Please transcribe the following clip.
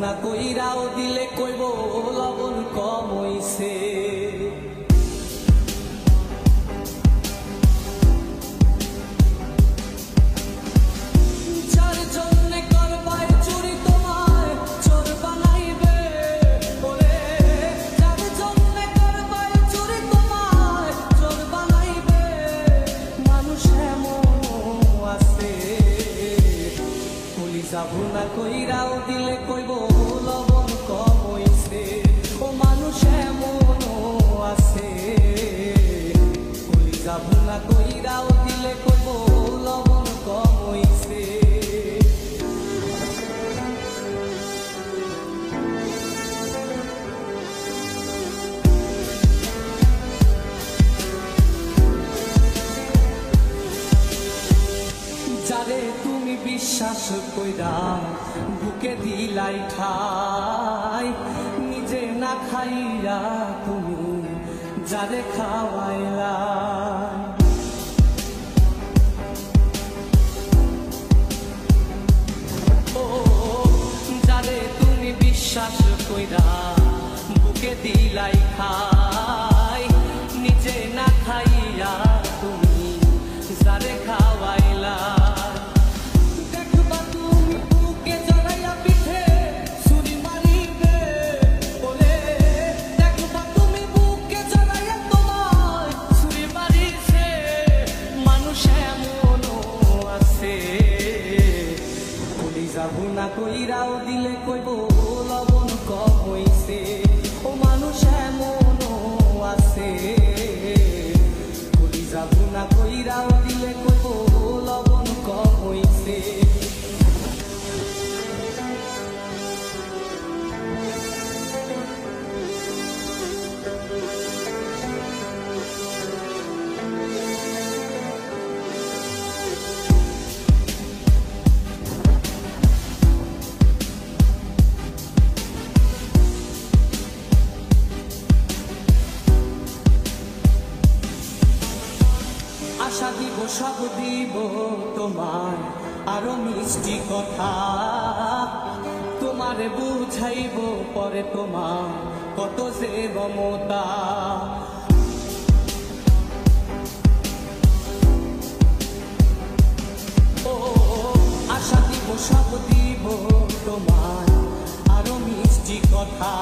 না কইরাও দিলে কইব লবণ কম হইছে। যাবো না কইরাও দিলে কইব লবণ কম হইছে। ও মানুষ এমনও আছে, যাবো না কইরাও দিলে কইব লবণ কম হইছে। যারে তুমি বিশ্বাস কইরা বুকে দিলাই ঠাই, নিজে না খাইরা তুমি যারে খাওয়াইলা। ও যারে তুমি বিশ্বাস কইরা বুকে দিলাই খাই, নিজে না খাইয়া তুমি যারে খাওয়াইলা। যাবো না কইরাও দিলে কইব লবণ কম হইছে। ও মানুষ এমনও আছে, যাবো না কইরাও দিলে কইব লবণ কম হইছে। আশা দিব সব দিব তোমার আরো মিষ্টি কথা, তোমারে বুঝাইব পরে তোমার কত যে মমতা। ও আশা দিব সব দিব তোমার আরো মিষ্টি কথা,